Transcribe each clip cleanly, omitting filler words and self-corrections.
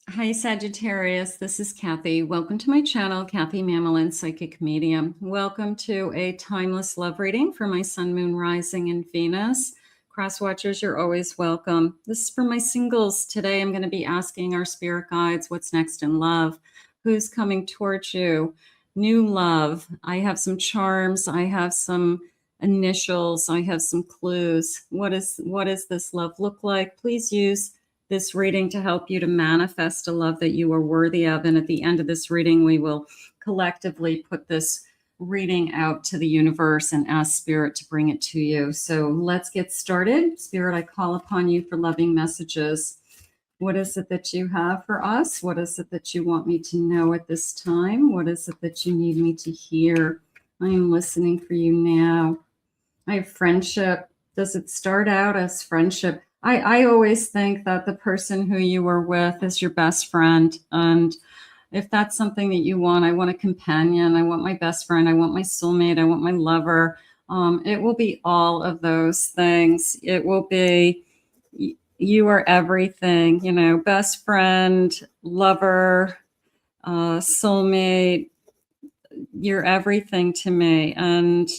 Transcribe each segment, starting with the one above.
Hi, Sagittarius. This is Kathy. Welcome to my channel, Kathy Mamolen, Psychic Medium. Welcome to a timeless love reading for my Sun, Moon, Rising, and Venus. Cross watchers, you're always welcome. This is for my singles. Today, I'm going to be asking our spirit guides what's next in love, who's coming towards you, new love. I have some charms. I have some initials. I have some clues. What does this love look like? Please use this reading to help you to manifest a love that you are worthy of. And at the end of this reading, we will collectively put this reading out to the universe and ask Spirit to bring it to you. So let's get started. Spirit, I call upon you for loving messages. What is it that you have for us? What is it that you want me to know at this time? What is it that you need me to hear? I am listening for you now. I have friendship. Does it start out as friendship? I always think that the person who you are with is your best friend. And if that's something that you want, I want a companion. I want my best friend. I want my soulmate. I want my lover. It will be all of those things. It will be, you are everything, you know, best friend, lover, soulmate. You're everything to me. And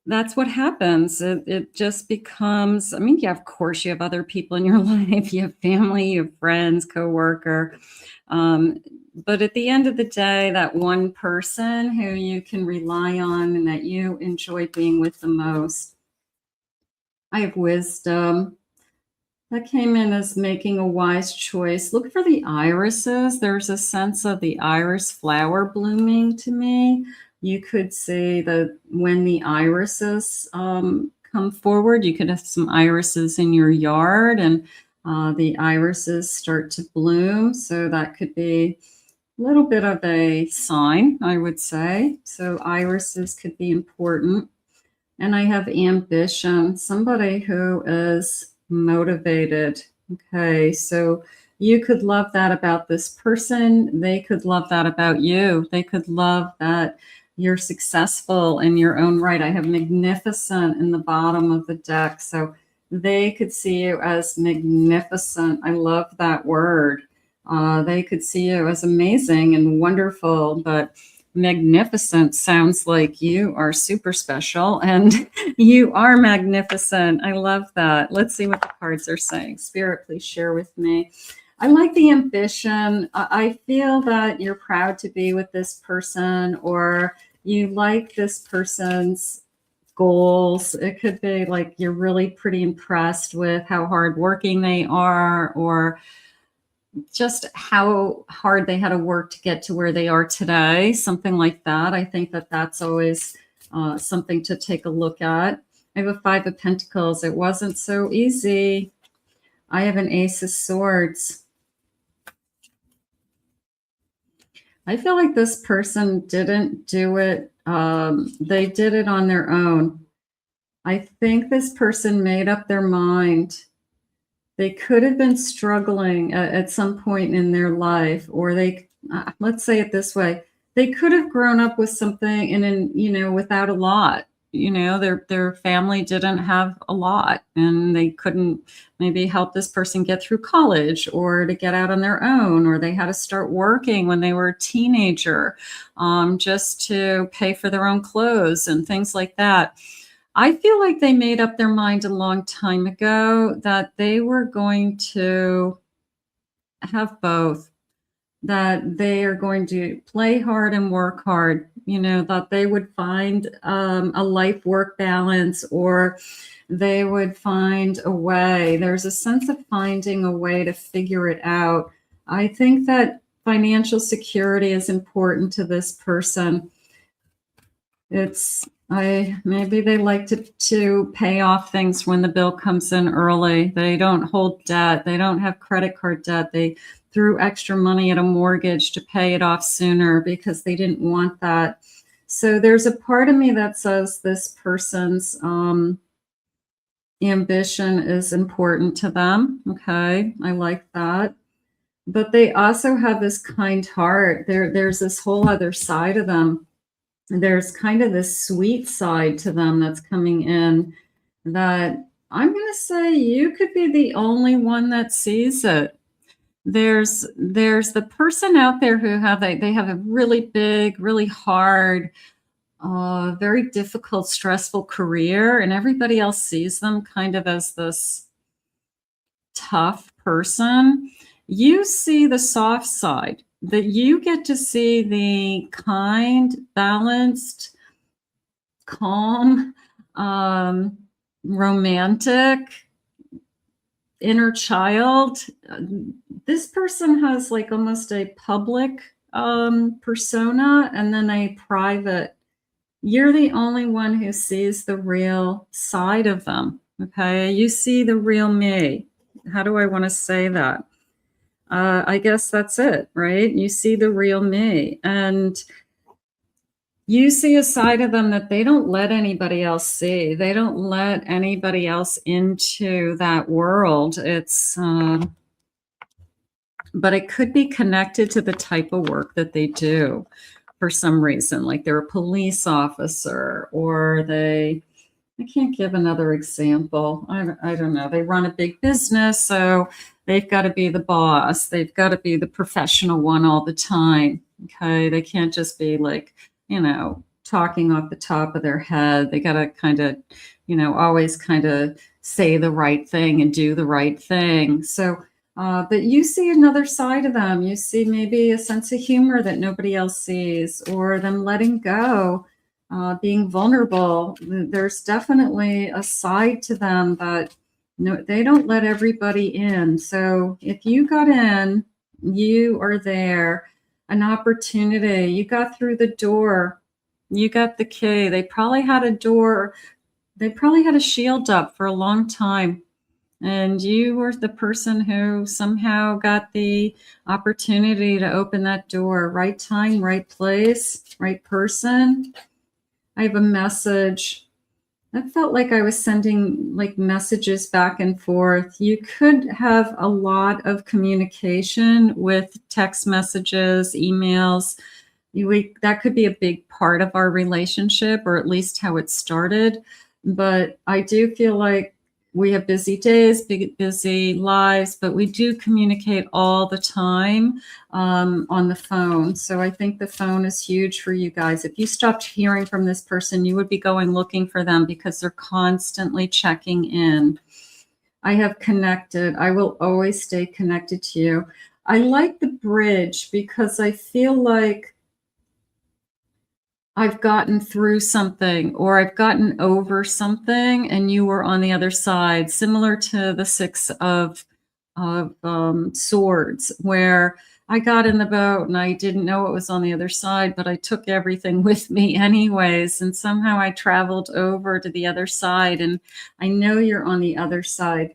that's what happens. It just becomes, I mean, yeah, of course you have other people in your life, you have family, you have friends, coworker. But at the end of the day, that one person who you can rely on and that you enjoy being with the most. I have wisdom. That came in as making a wise choice. Look for the irises. There's a sense of the iris flower blooming to me. You could see that when the irises come forward, you could have some irises in your yard and the irises start to bloom. So that could be a little bit of a sign, I would say. So irises could be important. And I have ambition, somebody who is motivated. Okay, so you could love that about this person. They could love that about you. They could love that you're successful in your own right. I have magnificent in the bottom of the deck. So they could see you as magnificent. I love that word. They could see you as amazing and wonderful, but magnificent sounds like you are super special and you are magnificent. I love that. Let's see what the cards are saying. Spirit, please share with me. I like the ambition. I feel that you're proud to be with this person, or you like this person's goals. It could be like you're really pretty impressed with how hardworking they are, or just how hard they had to work to get to where they are today, something like that. I think that that's always something to take a look at. I have a 5 of Pentacles. It wasn't so easy. I have an Ace of Swords. I feel like this person didn't do it. They did it on their own. I think this person made up their mind. They could have been struggling at some point in their life, or they, let's say it this way, they could have grown up with something and you know, without a lot. You know, their family didn't have a lot and they couldn't maybe help this person get through college or to get out on their own, or they had to start working when they were a teenager just to pay for their own clothes and things like that. I feel like they made up their mind a long time ago that they were going to have both, that they are going to play hard and work hard, you know, that they would find a life-work balance, or they would find a way. There's a sense of finding a way to figure it out. I think that financial security is important to this person. Maybe they like to pay off things when the bill comes in early. They don't hold debt. They don't have credit card debt. They threw extra money at a mortgage to pay it off sooner because they didn't want that. So there's a part of me that says this person's ambition is important to them. Okay, I like that. But they also have this kind heart. There's this whole other side of them. There's kind of this sweet side to them that's coming in that I'm going to say you could be the only one that sees it. there's the person out there who they have a really big, really hard, very difficult, stressful career, and everybody else sees them kind of as this tough person. You see the soft side, that you get to see the kind, balanced, calm, romantic, inner child. This person has like almost a public persona and then a private. You're the only one who sees the real side of them. Okay, you see the real me. How do I want to say that? I guess that's it, right? You see the real me, and you see a side of them that they don't let anybody else see. They don't let anybody else into that world. It's, but it could be connected to the type of work that they do for some reason. Like they're a police officer, or I can't give another example. I don't know. They run a big business, so they've got to be the boss. They've got to be the professional one all the time. Okay. They can't just be like, talking off the top of their head. They got to kind of, always kind of say the right thing and do the right thing. So, but you see another side of them. You see maybe a sense of humor that nobody else sees, or them letting go, being vulnerable. There's definitely a side to them that they don't let everybody in. So if you got in, you are there. An opportunity. You got through the door. You got the key. They probably had a door. They probably had a shield up for a long time. And you were the person who somehow got the opportunity to open that door. Right time, right place, right person. I have a message. I felt like I was sending like messages back and forth. You could have a lot of communication with text messages, emails. That could be a big part of our relationship, or at least how it started. But I do feel like we have busy days, busy lives, but we do communicate all the time on the phone. So I think the phone is huge for you guys. If you stopped hearing from this person, you would be going looking for them because they're constantly checking in. I have connected. I will always stay connected to you. I like the bridge because I feel like I've gotten through something, or I've gotten over something, and you were on the other side, similar to the Six of Swords, where I got in the boat and I didn't know what was on the other side, but I took everything with me anyways, and somehow I traveled over to the other side, and I know you're on the other side.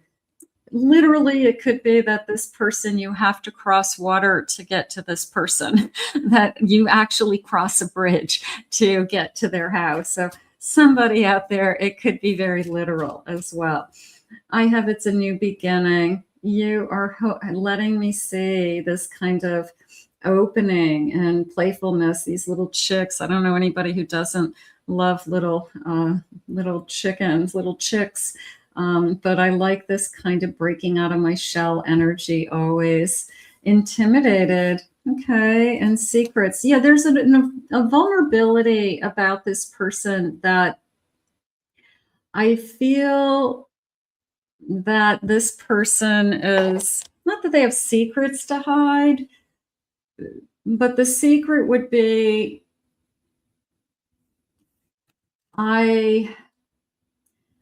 Literally, it could be that this person, you have to cross water to get to this person, that you actually cross a bridge to get to their house. So somebody out there, it could be very literal as well. I have It's a New Beginning. You are letting me see this kind of opening and playfulness, these little chicks. I don't know anybody who doesn't love little chickens, little chicks. But I like this kind of breaking out of my shell energy always. Intimidated. Okay. And secrets. Yeah, there's a vulnerability about this person that I feel that this person is, not that they have secrets to hide, but the secret would be,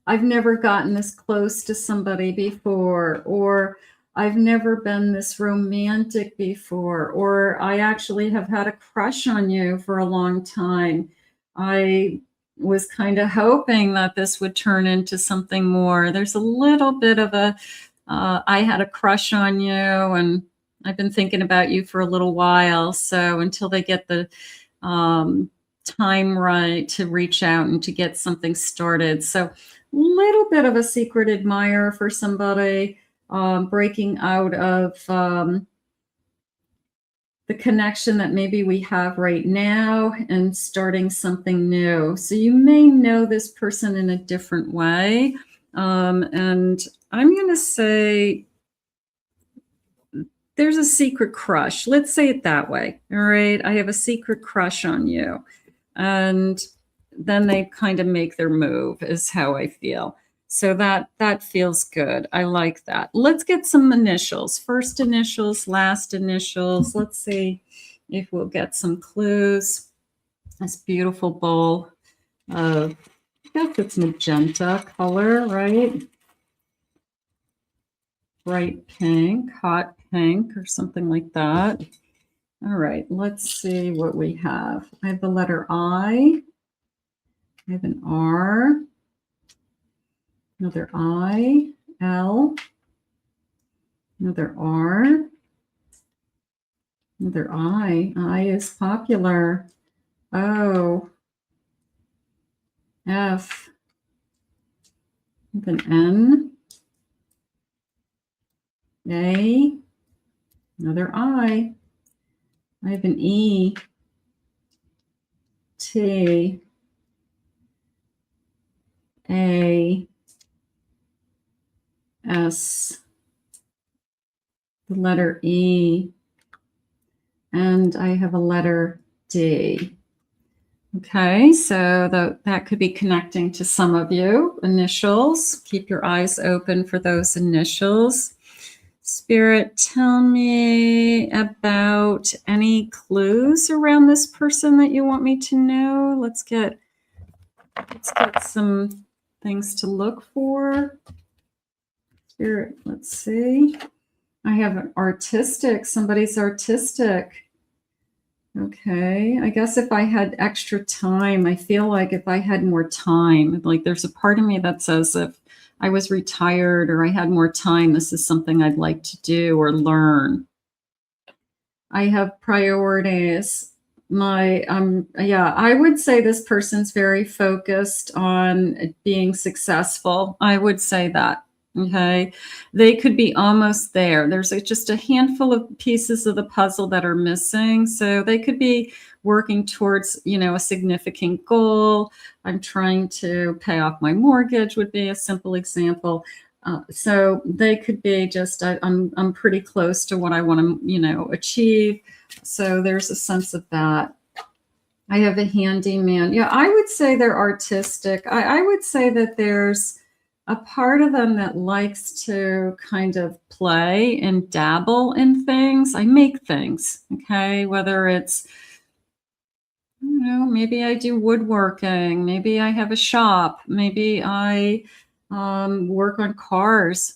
I've never gotten this close to somebody before, or I've never been this romantic before, or I actually have had a crush on you for a long time. I was kind of hoping that this would turn into something more. There's a little bit of I had a crush on you, and I've been thinking about you for a little while. So until they get the time right to reach out and to get something started. So little bit of a secret admirer for somebody, breaking out of the connection that maybe we have right now and starting something new. So you may know this person in a different way. And I'm going to say there's a secret crush. Let's say it that way. All right. I have a secret crush on you. And then they kind of make their move is how I feel. So that feels good. I like that. Let's get some initials. First initials, last initials. Let's see if we'll get some clues. This beautiful bowl of, I guess it's magenta color, right? Bright pink, hot pink, or something like that. All right, let's see what we have. I have the letter I. I have an R. Another I. L. Another R. Another I. I is popular. O. F. With an N. A. Another I. I have an E. T. A. S. The letter E. And I have a letter D. Okay, so that could be connecting to some of you. Initials. Keep your eyes open for those initials. Spirit, tell me about any clues around this person that you want me to know. Let's get some things to look for. Spirit, let's see. I have an artistic. Somebody's artistic. Okay, I guess if I had extra time, I feel like if I had more time, like there's a part of me that says if I was retired or I had more time, this is something I'd like to do or learn. I have priorities. Yeah, I would say this person's very focused on being successful. I would say that. Okay, they could be almost there. There's just a handful of pieces of the puzzle that are missing. So they could be working towards, a significant goal. I'm trying to pay off my mortgage would be a simple example. So they could be just, I'm pretty close to what I want to, achieve. So there's a sense of that. I have a handyman. Yeah, I would say they're artistic. I would say that there's a part of them that likes to kind of play and dabble in things. I make things, okay? Whether it's, maybe I do woodworking. Maybe I have a shop. Maybe I work on cars,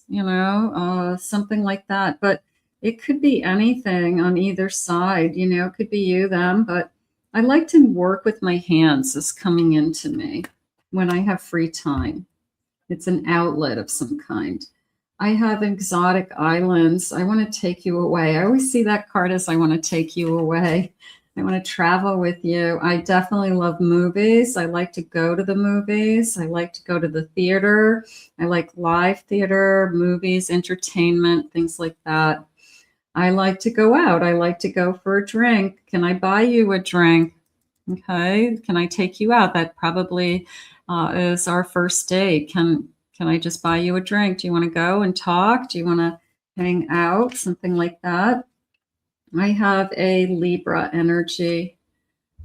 something like that. But it could be anything on either side, it could be you, them. But I like to work with my hands is coming into me when I have free time. It's an outlet of some kind. I have exotic islands. I want to take you away. I always see that card as I want to take you away. I want to travel with you. I definitely love movies. I like to go to the movies. I like to go to the theater. I like live theater, movies, entertainment, things like that. I like to go out. I like to go for a drink. Can I buy you a drink? Okay. Can I take you out? That probably is our first date. Can I just buy you a drink? Do you want to go and talk? Do you want to hang out? Something like that. I have a Libra energy.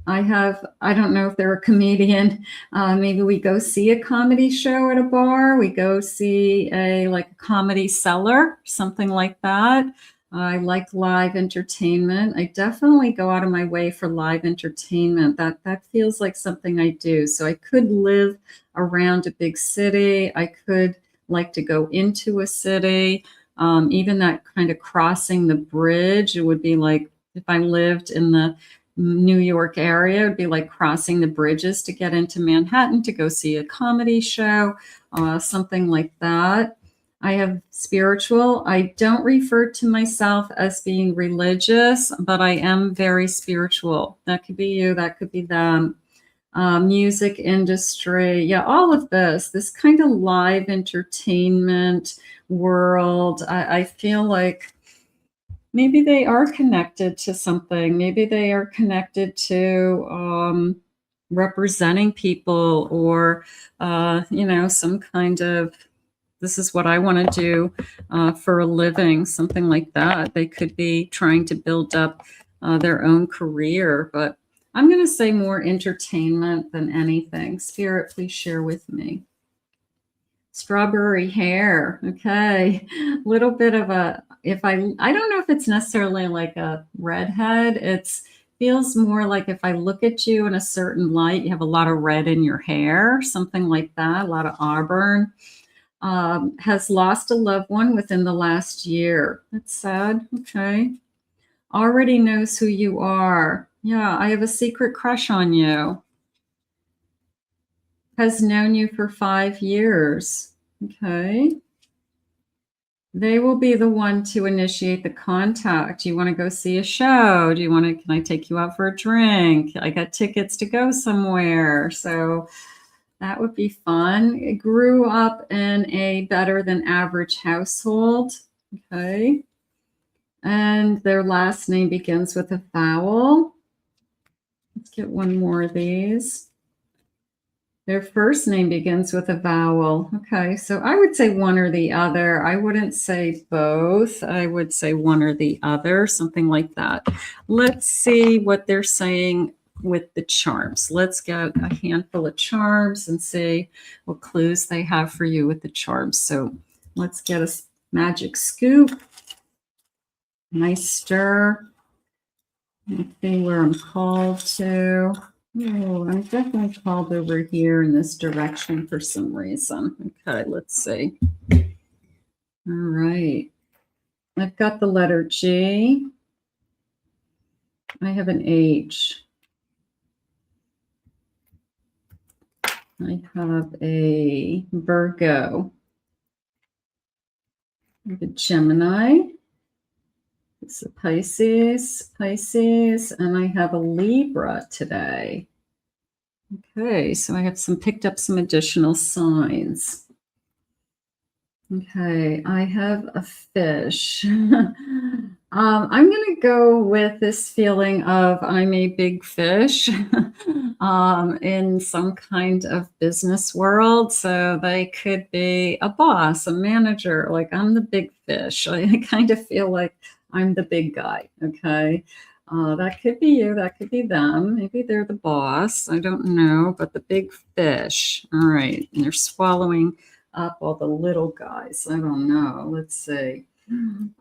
I don't know if they're a comedian. Maybe we go see a comedy show at a bar. We go see a comedy cellar, something like that. I like live entertainment. I definitely go out of my way for live entertainment. That feels like something I do. So I could live around a big city. I could like to go into a city. Even that kind of crossing the bridge, it would be like if I lived in the New York area, it would be like crossing the bridges to get into Manhattan to go see a comedy show, something like that. I have spiritual. I don't refer to myself as being religious, but I am very spiritual. That could be you. That could be them. Music industry. Yeah, all of this kind of live entertainment world. I feel like maybe they are connected to something. Maybe they are connected to representing people or, some kind of this is what I want to do for a living, something like that. They could be trying to build up their own career, but I'm going to say more entertainment than anything. Spirit, please share with me. Strawberry hair. Okay. A little bit of a, I don't know if it's necessarily like a redhead. It feels more like if I look at you in a certain light, you have a lot of red in your hair, something like that, a lot of auburn. Has lost a loved one within the last year. That's sad. Okay. Already knows who you are. Yeah, I have a secret crush on you. Has known you for 5 years. Okay. They will be the one to initiate the contact. Do you want to go see a show? Can I take you out for a drink? I got tickets to go somewhere. So that would be fun. It grew up in a better than average household. Okay. And their last name begins with a vowel. Let's get one more of these. Their first name begins with a vowel. Okay, so I would say one or the other. I wouldn't say both. I would say one or the other, something like that. Let's see what they're saying with the charms. Let's get a handful of charms and see what clues they have for you with the charms. So let's get a magic scoop. Nice stir. Let's see where I'm called to. Oh, I'm definitely called over here in this direction for some reason. Okay, let's see. All right. I've got the letter G. I have an H. I have a Virgo. I have a Gemini. It's a Pisces, and I have a Libra today. Okay, so I have picked up some additional signs. Okay, I have a fish. I'm going to go with this feeling of I'm a big fish in some kind of business world. So they could be a boss, a manager, like I'm the big fish. I kind of feel like I'm the big guy. Okay. That could be you. That could be them. Maybe they're the boss. I don't know, but the big fish. All right. And they're swallowing up all the little guys. I don't know. Let's see.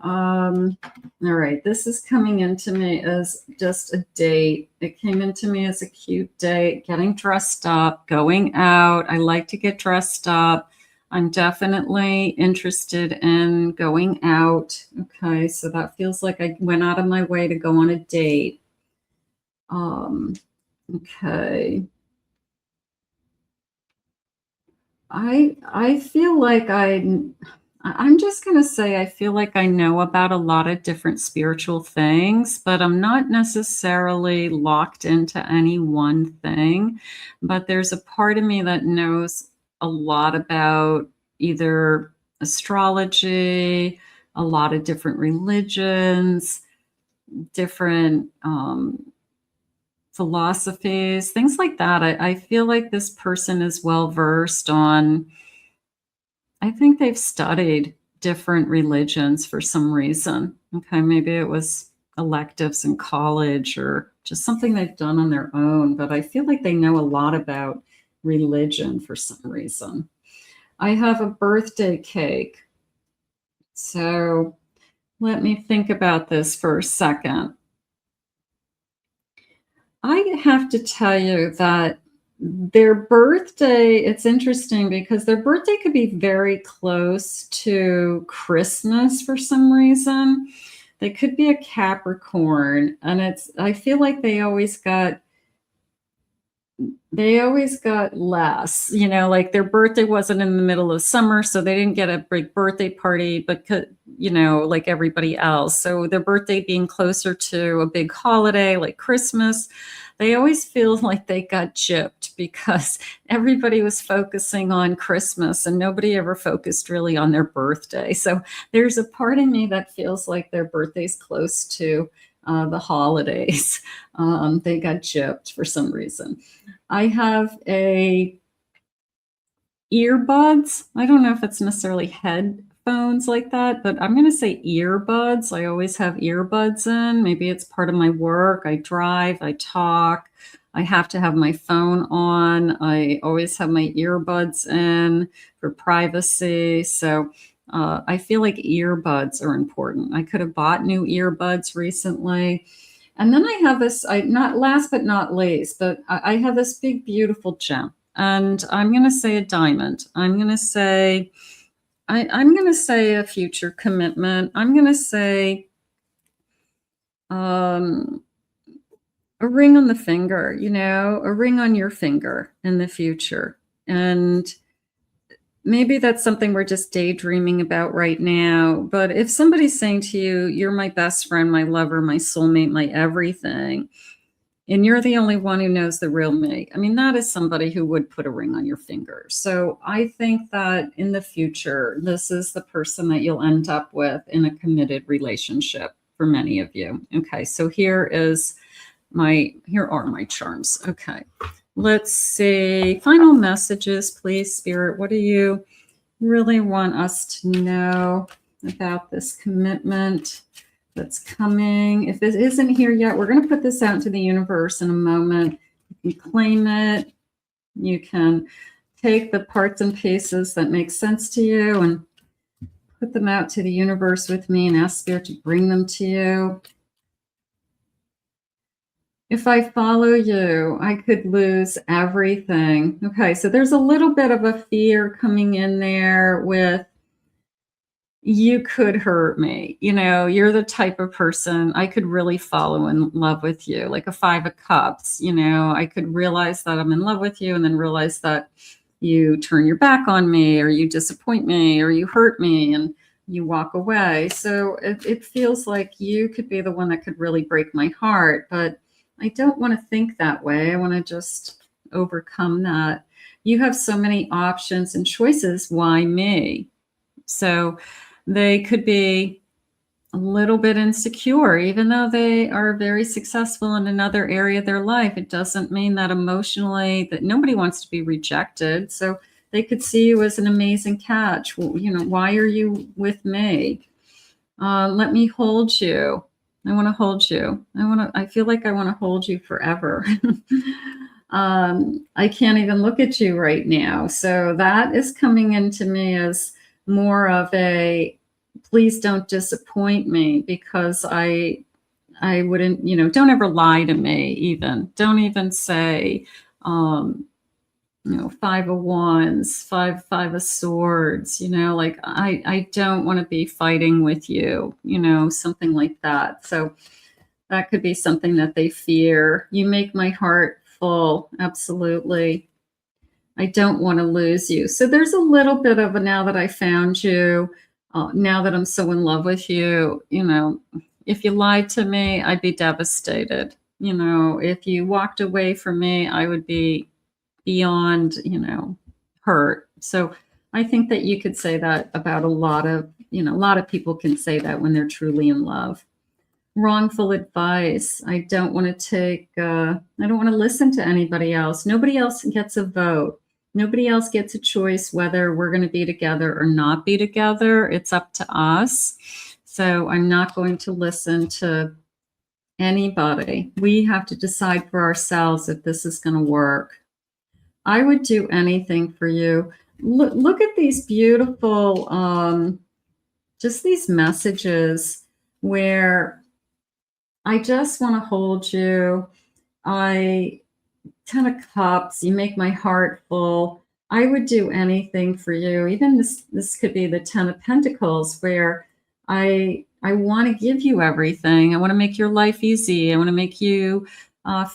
All right. This is coming into me as just a date. It came into me as a cute date, getting dressed up, going out. I like to get dressed up. I'm definitely interested in going out. Okay, so that feels like I went out of my way to go on a date. Okay. I feel like I'm just going to say I feel like I know about a lot of different spiritual things, but I'm not necessarily locked into any one thing. But there's a part of me that knows a lot about either astrology, a lot of different religions, different philosophies, things like that. I feel like this person is well versed on, I think they've studied different religions for some reason. Okay, maybe it was electives in college or just something they've done on their own, but I feel like they know a lot about religion for some reason. I have a birthday cake. So let me think about this for a second. I have to tell you that their birthday, it's interesting because their birthday could be very close to Christmas for some reason. They could be a Capricorn, and I feel like they always got less, like their birthday wasn't in the middle of summer, so they didn't get a big birthday party, but like everybody else. So their birthday being closer to a big holiday like Christmas, they always feel like they got gypped because everybody was focusing on Christmas and nobody ever focused really on their birthday. So there's a part of me that feels like their birthday's close to the holidays. They got gypped for some reason. I have a earbuds. I don't know if it's necessarily headphones like that, but I'm going to say earbuds. I always have earbuds in. Maybe it's part of my work. I drive, I talk. I have to have my phone on. I always have my earbuds in for privacy. So I feel like earbuds are important. I could have bought new earbuds recently. And then I have this, not last but not least, but I have this big, beautiful gem. And I'm going to say a diamond. I'm going to say, I'm going to say a future commitment. I'm going to say a ring on the finger, a ring on your finger in the future. And maybe that's something we're just daydreaming about right now. But if somebody's saying to you, you're my best friend, my lover, my soulmate, my everything, and you're the only one who knows the real me, I mean, that is somebody who would put a ring on your finger. So I think that in the future, this is the person that you'll end up with in a committed relationship for many of you. Okay, so here are my charms. Okay. Let's see. Final messages, please, Spirit. What do you really want us to know about this commitment that's coming? If it isn't here yet, we're going to put this out into the universe in a moment. You can claim it. You can take the parts and pieces that make sense to you and put them out to the universe with me and ask Spirit to bring them to you. If I follow you, I could lose everything. Okay, so there's a little bit of a fear coming in there with, you could hurt me. You're the type of person I could really fall in love with you, like a 5 of cups. I could realize that I'm in love with you and then realize that you turn your back on me or you disappoint me or you hurt me and you walk away. So it feels like you could be the one that could really break my heart, but I don't want to think that way. I want to just overcome that. You have so many options and choices. Why me? So they could be a little bit insecure, even though they are very successful in another area of their life. It doesn't mean that emotionally that nobody wants to be rejected. So they could see you as an amazing catch. Well, why are you with me? Let me hold you. I want to hold you. I feel like I want to hold you forever. I can't even look at you right now. So that is coming into me as more of a, please don't disappoint me, because I wouldn't, don't ever lie to me even. Don't even say, 5 of wands, five of swords, like I don't want to be fighting with you, something like that. So that could be something that they fear. You make my heart full. Absolutely. I don't want to lose you. So there's a little bit of a, now that I found you, now that I'm so in love with you, if you lied to me, I'd be devastated. If you walked away from me, I would be beyond, hurt. So I think that you could say that about a lot of people can say that when they're truly in love. Wrongful advice. I don't want to listen to anybody else. Nobody else gets a vote. Nobody else gets a choice whether we're going to be together or not be together. It's up to us. So I'm not going to listen to anybody. We have to decide for ourselves if this is going to work. I would do anything for you. Look at these beautiful, just these messages where I just want to hold you. 10 of Cups, you make my heart full. I would do anything for you. Even this could be the 10 of Pentacles, where I want to give you everything. I want to make your life easy. I want to make you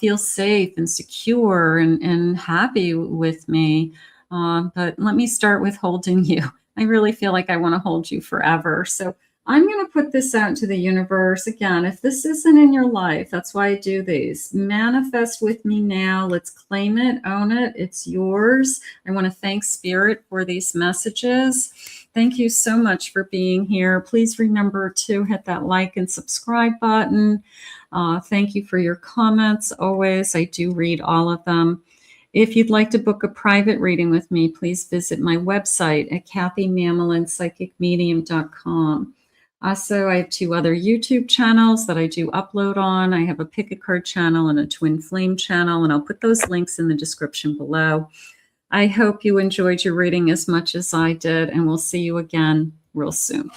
feel safe and secure and happy with me. But let me start with holding you. I really feel like I want to hold you forever. So I'm going to put this out into the universe. Again, if this isn't in your life, that's why I do these. Manifest with me now. Let's claim it, own it. It's yours. I want to thank Spirit for these messages. Thank you so much for being here. Please remember to hit that like and subscribe button. Thank you for your comments. Always, I do read all of them. If you'd like to book a private reading with me, please visit my website at kathymamolenspsychicmedium.com. Also, I have 2 other YouTube channels that I do upload on. I have a Pick a Card channel and a Twin Flame channel, and I'll put those links in the description below. I hope you enjoyed your reading as much as I did, and we'll see you again real soon.